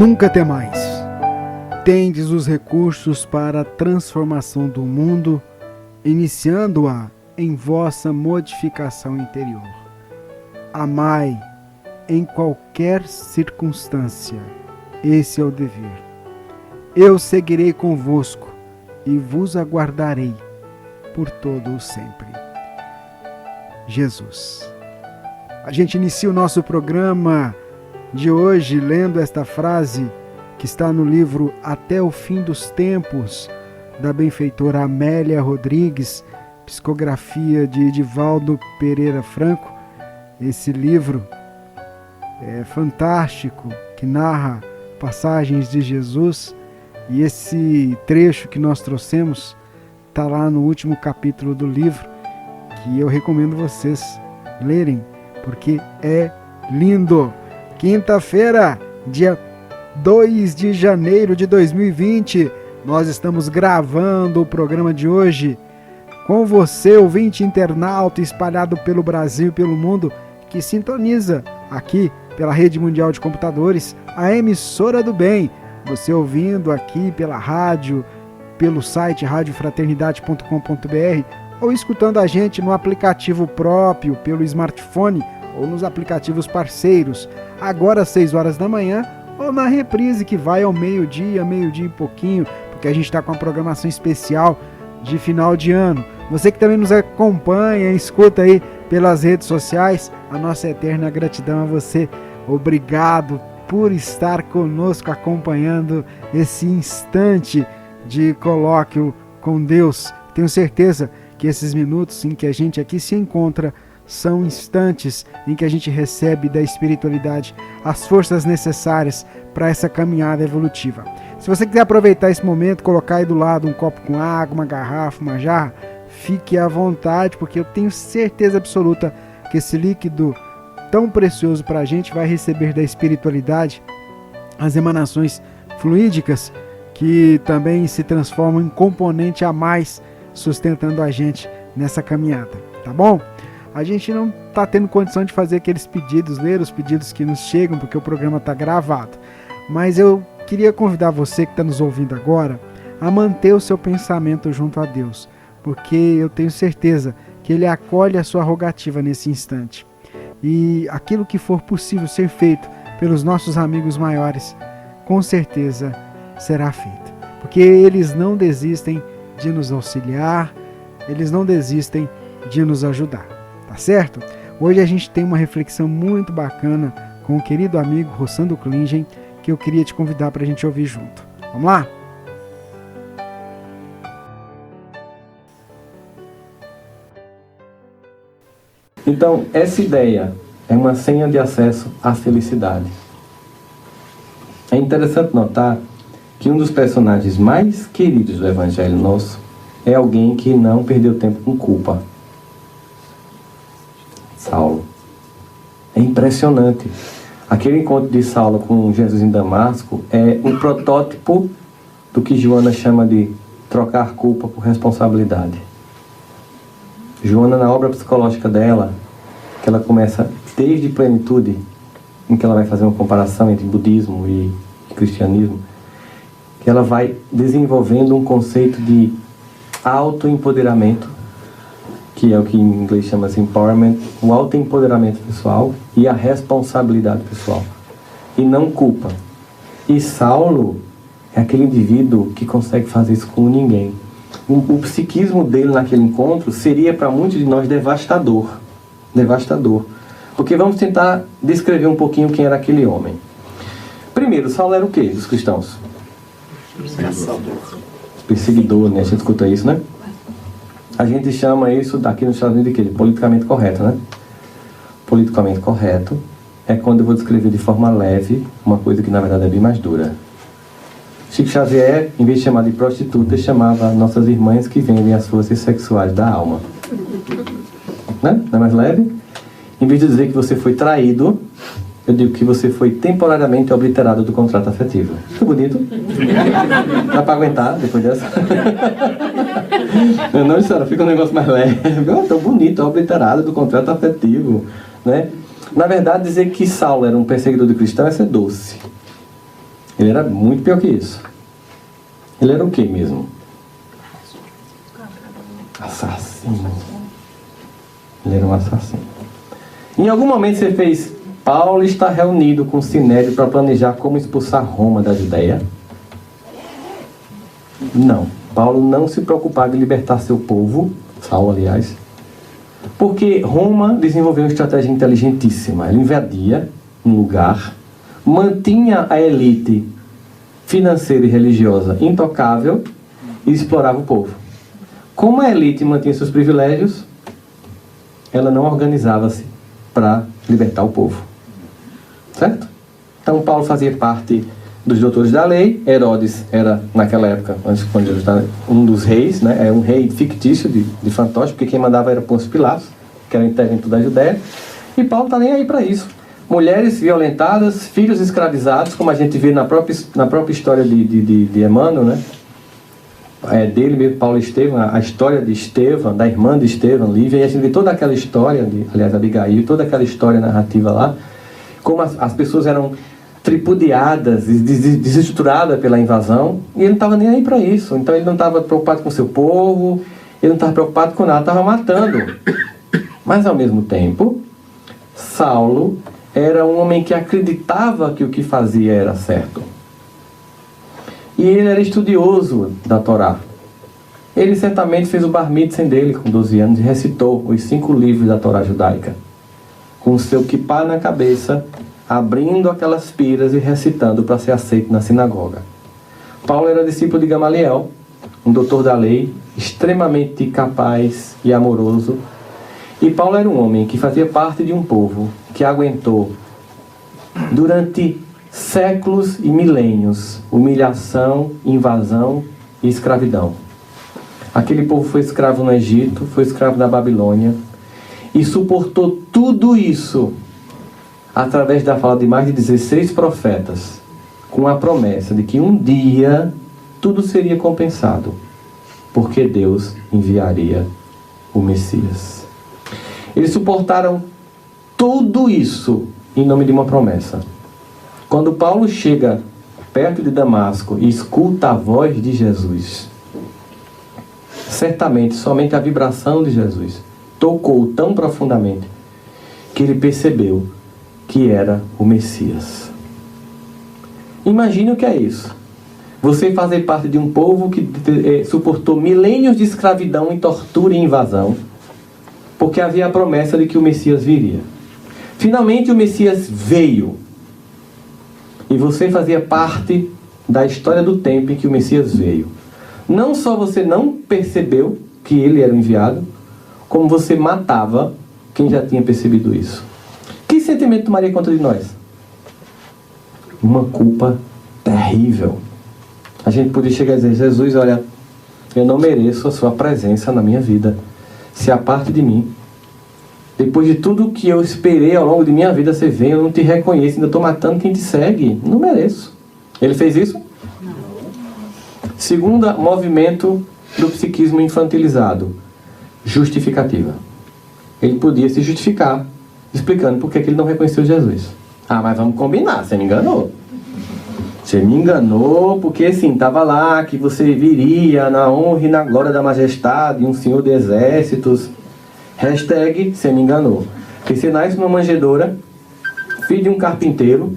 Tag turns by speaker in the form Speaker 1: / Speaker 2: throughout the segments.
Speaker 1: Nunca temais. Tendes os recursos para a transformação do mundo, iniciando-a em vossa modificação interior. Amai em qualquer circunstância. Esse é o dever. Eu seguirei convosco e vos aguardarei por todo o sempre. Jesus. A gente inicia o nosso programa de hoje lendo esta frase que está no livro Até o Fim dos Tempos, da benfeitora Amélia Rodrigues, psicografia de Edivaldo Pereira Franco. Esse livro é fantástico, que narra passagens de Jesus, e esse trecho que nós trouxemos está lá no último capítulo do livro, que eu recomendo vocês lerem, porque é lindo. Quinta-feira, dia 2 de janeiro de 2020, nós estamos gravando o programa de hoje com você, ouvinte internauta espalhado pelo Brasil e pelo mundo, que sintoniza aqui pela Rede Mundial de Computadores, a emissora do bem. Você ouvindo aqui pela rádio, pelo site radiofraternidade.com.br, ou escutando a gente no aplicativo próprio, pelo smartphone, ou nos aplicativos parceiros, agora às 6 horas da manhã, ou na reprise que vai ao meio-dia e pouquinho, porque a gente está com uma programação especial de final de ano. Você que também nos acompanha, escuta aí pelas redes sociais, a nossa eterna gratidão a você. Obrigado por estar conosco, acompanhando esse instante de colóquio com Deus. Tenho certeza que esses minutos em que a gente aqui se encontra são instantes em que a gente recebe da espiritualidade as forças necessárias para essa caminhada evolutiva. Se você quiser aproveitar esse momento, colocar aí do lado um copo com água, uma garrafa, uma jarra, fique à vontade, porque eu tenho certeza absoluta que esse líquido tão precioso para a gente vai receber da espiritualidade as emanações fluídicas que também se transformam em componente a mais, sustentando a gente nessa caminhada, tá bom? A gente não está tendo condição de fazer aqueles pedidos, ler os pedidos que nos chegam, porque o programa está gravado. Mas eu queria convidar você que está nos ouvindo agora a manter o seu pensamento junto a Deus, porque eu tenho certeza que Ele acolhe a sua rogativa nesse instante. E aquilo que for possível ser feito pelos nossos amigos maiores, com certeza será feito. Porque eles não desistem de nos auxiliar, eles não desistem de nos ajudar. Tá certo? Hoje a gente tem uma reflexão muito bacana com o querido amigo Rossando Klingen, que eu queria te convidar para a gente ouvir junto. Vamos lá?
Speaker 2: Então, essa ideia é uma senha de acesso à felicidade. É interessante notar que um dos personagens mais queridos do Evangelho nosso é alguém que não perdeu tempo com culpa. Saulo. É impressionante. Aquele encontro de Saulo com Jesus em Damasco é um protótipo do que Joana chama de trocar culpa por responsabilidade. Joana, na obra psicológica dela, que ela começa desde plenitude, em que ela vai fazer uma comparação entre budismo e cristianismo, que ela vai desenvolvendo um conceito de autoempoderamento, que é o que em inglês chama-se empowerment, o autoempoderamento pessoal e a responsabilidade pessoal, e não culpa. E Saulo é aquele indivíduo que consegue fazer isso com ninguém. O psiquismo dele naquele encontro seria para muitos de nós devastador. Devastador. Porque vamos tentar descrever um pouquinho quem era aquele homem. Primeiro, Saulo era o quê dos cristãos? Perseguidor, né? A gente escuta isso, né? A gente chama isso daqui nos Estados Unidos de quê? De politicamente correto, né? Politicamente correto é quando eu vou descrever de forma leve uma coisa que na verdade é bem mais dura. Chico Xavier, em vez de chamar de prostitutas, chamava nossas irmãs que vendem as forças sexuais da alma. Né? Não é mais leve? Em vez de dizer que você foi traído, eu digo que você foi temporariamente obliterado do contrato afetivo. Ficou bonito? Dá pra aguentar depois dessa? Não, senhora, fica um negócio mais leve. Tão bonito, obliterado do contrato afetivo, né? Na verdade, dizer que Saulo era um perseguidor de cristão é ser doce. Ele era muito pior que isso. Ele era o que mesmo? Assassino. Ele era um assassino. Em algum momento você fez: Paulo está reunido com o Sinédrio para planejar como expulsar Roma da Judéia? Não. Paulo não se preocupava em libertar seu povo, Saulo, aliás, porque Roma desenvolveu uma estratégia inteligentíssima. Ela invadia um lugar, mantinha a elite financeira e religiosa intocável e explorava o povo. Como a elite mantinha seus privilégios, ela não organizava-se para libertar o povo. Certo? Então Paulo fazia parte dos doutores da lei. Herodes era, naquela época, antes, quando Jesus estava, um dos reis, né? É um rei fictício de fantoche, porque quem mandava era Pôncio Pilatos, que era o intérprete da Judéia. E Paulo está nem aí para isso. Mulheres violentadas, filhos escravizados, como a gente vê na própria história de Emmanuel, né? Dele mesmo, Paulo e Estevão, a história de Estevão, da irmã de Estevão, Lívia, e a gente vê toda aquela história, aliás, Abigail, toda aquela história narrativa lá, como as pessoas eram tripudiadas e desestruturadas pela invasão, e ele não estava nem aí para isso. Então ele não estava preocupado com o seu povo, ele não estava preocupado com nada, estava matando. Mas ao mesmo tempo, Saulo era um homem que acreditava que o que fazia era certo. E ele era estudioso da Torá. Ele certamente fez o bar mitzvah dele com 12 anos e recitou os 5 livros da Torá judaica, com o seu kippá na cabeça, abrindo aquelas piras e recitando para ser aceito na sinagoga. Paulo era discípulo de Gamaliel, um doutor da lei, extremamente capaz e amoroso. E Paulo era um homem que fazia parte de um povo que aguentou durante séculos e milênios humilhação, invasão e escravidão. Aquele povo foi escravo no Egito, foi escravo na Babilônia e suportou tudo isso através da fala de mais de 16 profetas, com a promessa de que um dia tudo seria compensado, porque Deus enviaria o Messias. Eles suportaram tudo isso em nome de uma promessa. Quando Paulo chega perto de Damasco e escuta a voz de Jesus, certamente somente a vibração de Jesus tocou tão profundamente que ele percebeu que era o Messias. Imagine o que é isso. Você fazer parte de um povo que suportou milênios de escravidão e tortura e invasão, porque havia a promessa de que o Messias viria. Finalmente o Messias veio. E você fazia parte da história do tempo em que o Messias veio. Não só você não percebeu que ele era enviado, como você matava quem já tinha percebido isso. Que sentimento tomaria conta de nós? Uma culpa terrível. A gente podia chegar a dizer: Jesus, olha, eu não mereço a sua presença na minha vida. Se a parte de mim, depois de tudo que eu esperei ao longo de minha vida, você vem, eu não te reconheço, ainda estou matando quem te segue. Não mereço. Ele fez isso? Não. Segundo movimento do psiquismo infantilizado, justificativa. Ele podia se justificar, explicando por que ele não reconheceu Jesus. Ah, mas vamos combinar, você me enganou. Você me enganou porque, sim, estava lá que você viria na honra e na glória da majestade, um senhor de exércitos. Hashtag, você me enganou. Porque você nasce numa manjedoura, filho de um carpinteiro,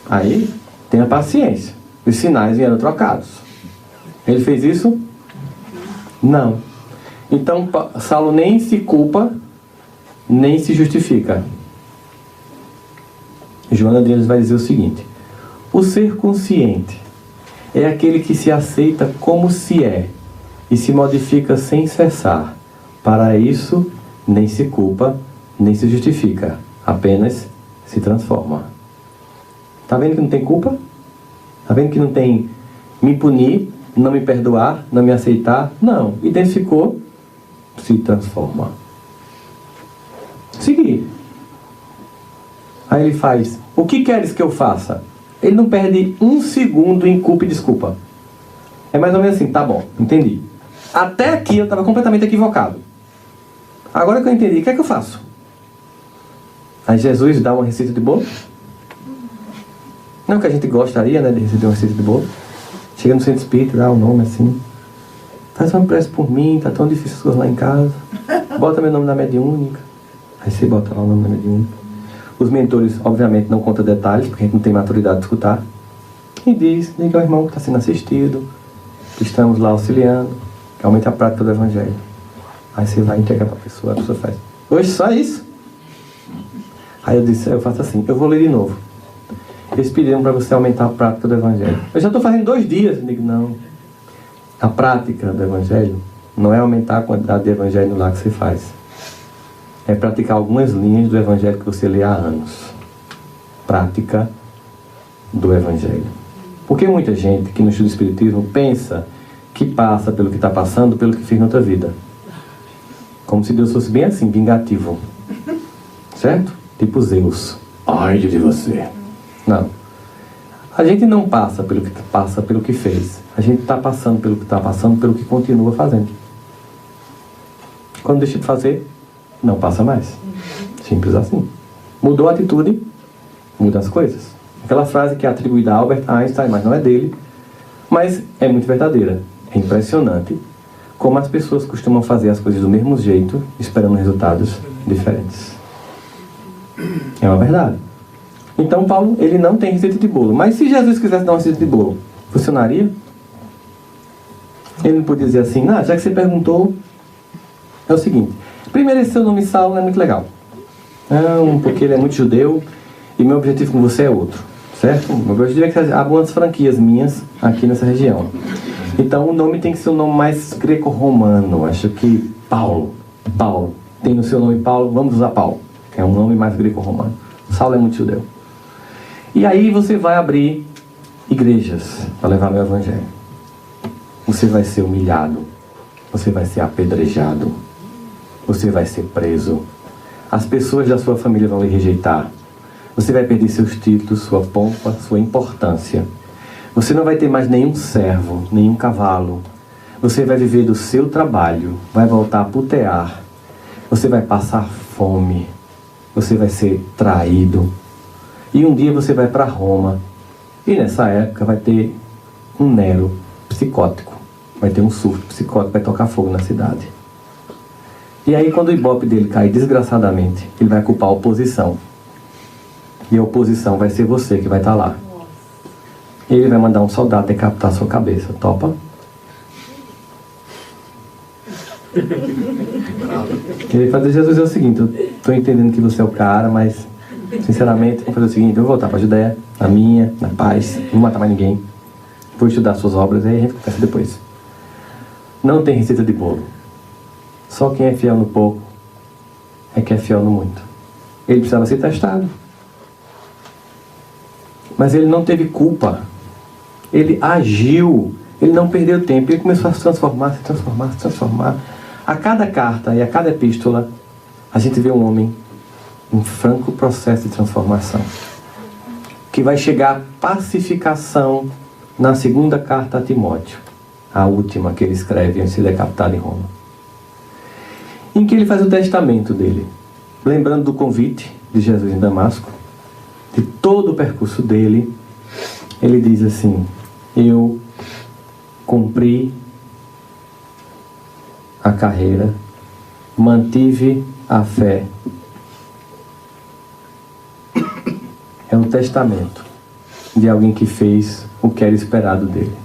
Speaker 2: aí tenha paciência. Os sinais vieram trocados. Ele fez isso? Não. Então, Saulo nem se culpa, nem se justifica. Joana Deles vai dizer o seguinte: o ser consciente é aquele que se aceita como se é e se modifica sem cessar. Para isso, nem se culpa, nem se justifica, apenas se transforma. Está vendo que não tem culpa? Está vendo que não tem me punir, não me perdoar, não me aceitar? Não. Identificou, se transforma. Seguir. Aí ele faz: o que queres que eu faça? Ele não perde um segundo em culpa e desculpa. É mais ou menos assim: tá bom, entendi. Até aqui eu estava completamente equivocado. Agora que eu entendi, o que é que eu faço? Aí Jesus dá uma receita de bolo. Não que a gente gostaria, né, de receber uma receita de bolo. Chega no centro espírita, dá o nome assim. Faz uma prece por mim, tá tão difícil as coisas lá em casa. Bota meu nome na mediúnica. Aí você bota lá o nome da mediúnica. Os mentores, obviamente, não contam detalhes, porque a gente não tem maturidade de escutar. E diga ao irmão que está sendo assistido, que estamos lá auxiliando, que aumente a prática do Evangelho. Aí você vai entregar para a pessoa faz: hoje só isso? Aí eu faço assim: eu vou ler de novo. Eles pediram para você aumentar a prática do Evangelho. Eu já estou fazendo 2 dias. Eu digo: não. A prática do Evangelho não é aumentar a quantidade de Evangelho lá que você faz. É praticar algumas linhas do Evangelho que você lê há anos. Prática do Evangelho. Porque muita gente que no estudo do Espiritismo pensa que passa pelo que está passando, pelo que fez na outra vida. Como se Deus fosse bem assim, vingativo. Certo? Tipo Zeus. Ai de você. Não. A gente não passa pelo que fez. A gente está passando pelo que está passando, pelo que continua fazendo. Quando deixa de fazer, não passa mais. Simples assim. Mudou a atitude, muda as coisas. Aquela frase que é atribuída a Albert Einstein, mas não é dele, mas é muito verdadeira. É impressionante como as pessoas costumam fazer as coisas do mesmo jeito, esperando resultados diferentes. É uma verdade. Então Paulo, ele não tem receita de bolo. Mas se Jesus quisesse dar uma receita de bolo, funcionaria? Ele não podia dizer assim: já que você perguntou, é o seguinte: primeiro, esse seu nome Saulo não é muito legal. Não, porque ele é muito judeu e meu objetivo com você é outro. Certo? Meu objetivo é que abram algumas franquias minhas aqui nessa região. Então o nome tem que ser um nome mais greco-romano. Acho que Paulo. Tem no seu nome Paulo, vamos usar Paulo. É um nome mais greco-romano. Saulo é muito judeu. E aí você vai abrir igrejas para levar meu Evangelho. Você vai ser humilhado. Você vai ser apedrejado. Você vai ser preso. As pessoas da sua família vão lhe rejeitar. Você vai perder seus títulos, sua pompa, sua importância. Você não vai ter mais nenhum servo, nenhum cavalo. Você vai viver do seu trabalho, vai voltar a putear. Você vai passar fome. Você vai ser traído. E um dia você vai para Roma. E nessa época vai ter um Nero psicótico. Vai ter um surto psicótico, vai tocar fogo na cidade. E aí quando o ibope dele cair desgraçadamente, ele vai culpar a oposição. E a oposição vai ser você que vai estar lá. Ele vai mandar um soldado decapitar a sua cabeça. Topa? Ele vai dizer: Jesus, é o seguinte, eu estou entendendo que você é o cara, mas sinceramente, vou fazer o seguinte: eu vou voltar para a Judéia, na minha, na paz, não vou matar mais ninguém, vou estudar suas obras, aí a gente conversa depois. Não tem receita de bolo. Só quem é fiel no pouco é que é fiel no muito. Ele precisava ser testado. Mas ele não teve culpa. Ele agiu. Ele não perdeu tempo. Ele começou a se transformar. A cada carta e a cada epístola, a gente vê um homem em franco processo de transformação. Que vai chegar à pacificação na segunda carta a Timóteo. A última que ele escreve antes de ser decapitado em Roma. Em que ele faz o testamento dele. Lembrando do convite de Jesus em Damasco. De todo o percurso dele, ele diz assim: eu cumpri a carreira, mantive a fé. É um testamento de alguém que fez o que era esperado dele.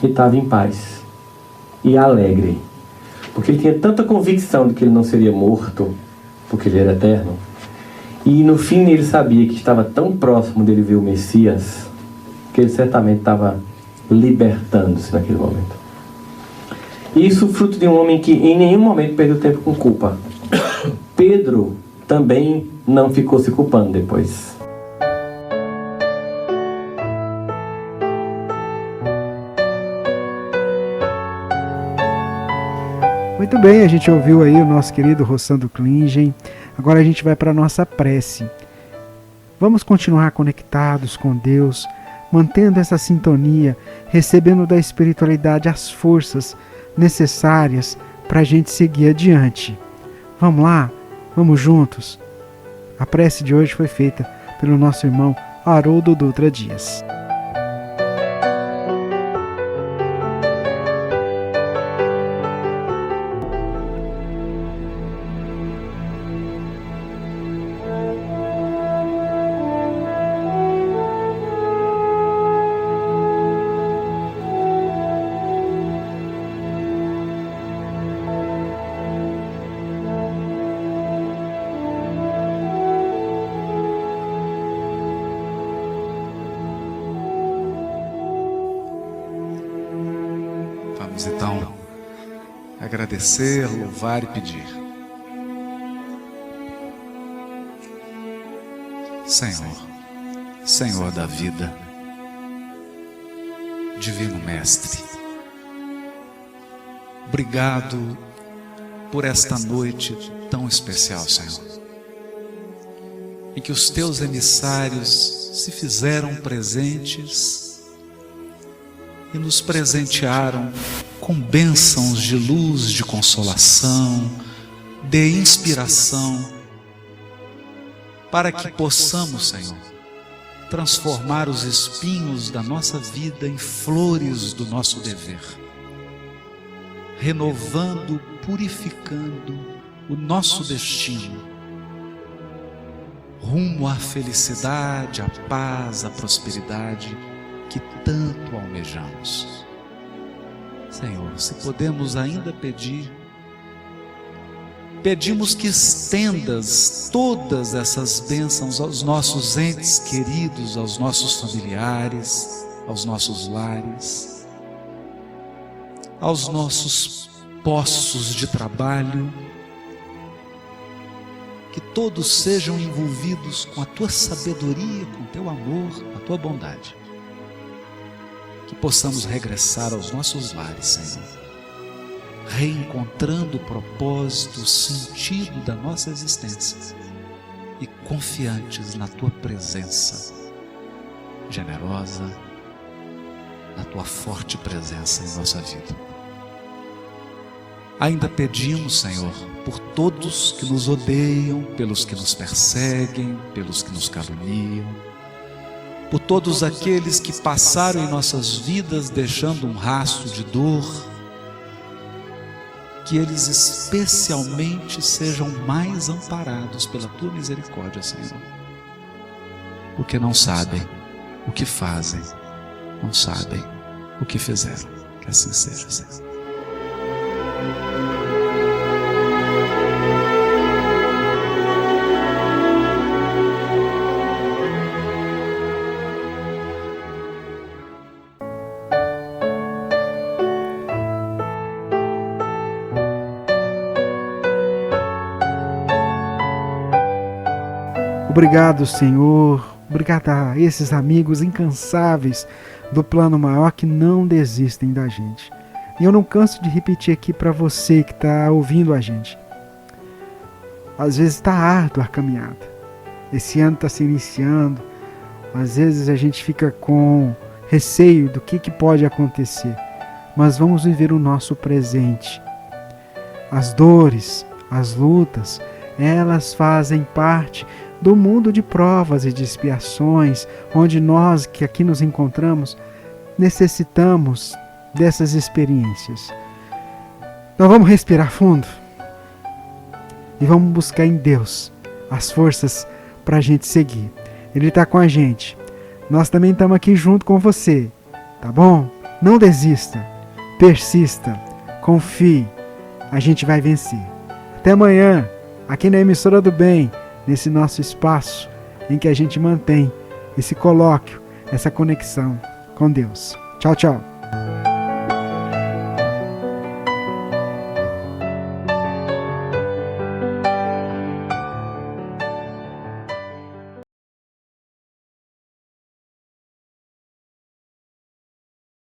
Speaker 2: E estava em paz e alegre, porque ele tinha tanta convicção de que ele não seria morto, porque ele era eterno. E no fim ele sabia que estava tão próximo dele ver o Messias, que ele certamente estava libertando-se naquele momento. Isso fruto de um homem que em nenhum momento perdeu tempo com culpa. Pedro também não ficou se culpando depois.
Speaker 1: Muito bem, a gente ouviu aí o nosso querido Rossando Klingen. Agora a gente vai para a nossa prece. Vamos continuar conectados com Deus, mantendo essa sintonia, recebendo da espiritualidade as forças necessárias para a gente seguir adiante. Vamos lá? Vamos juntos? A prece de hoje foi feita pelo nosso irmão Haroldo Dutra Dias.
Speaker 3: Vamos então agradecer, louvar e pedir. Senhor, Senhor da vida, Divino Mestre, obrigado por esta noite tão especial, Senhor, em que os teus emissários se fizeram presentes e nos presentearam com bênçãos de luz, de consolação, de inspiração, para que possamos, Senhor, transformar os espinhos da nossa vida em flores do nosso dever, renovando, purificando o nosso destino, rumo à felicidade, à paz, à prosperidade que tanto almejamos. Senhor, se podemos ainda pedir, pedimos que estendas todas essas bênçãos aos nossos entes queridos, aos nossos familiares, aos nossos lares, aos nossos postos de trabalho, que todos sejam envolvidos com a tua sabedoria, com o teu amor, com a tua bondade. Que possamos regressar aos nossos lares, Senhor, reencontrando o propósito, o sentido da nossa existência e confiantes na Tua presença generosa, na Tua forte presença em nossa vida. Ainda pedimos, Senhor, por todos que nos odeiam, pelos que nos perseguem, pelos que nos caluniam, por todos aqueles que passaram em nossas vidas deixando um rastro de dor, que eles especialmente sejam mais amparados pela Tua misericórdia, Senhor, porque não sabem o que fazem, não sabem o que fizeram. Que assim seja, Senhor.
Speaker 1: Obrigado, Senhor. Obrigado a esses amigos incansáveis do plano maior que não desistem da gente. E eu não canso de repetir aqui para você que está ouvindo a gente. Às vezes está árdua a caminhada. Esse ano está se iniciando. Às vezes a gente fica com receio do que pode acontecer. Mas vamos viver o nosso presente. As dores, as lutas, elas fazem parte do mundo de provas e de expiações, onde nós que aqui nos encontramos necessitamos dessas experiências. Então vamos respirar fundo e vamos buscar em Deus as forças para a gente seguir. Ele está com a gente. Nós também estamos aqui junto com você, tá bom? Não desista, persista, confie, a gente vai vencer. Até amanhã, aqui na Emissora do Bem, nesse nosso espaço em que a gente mantém esse colóquio, essa conexão com Deus. Tchau, tchau.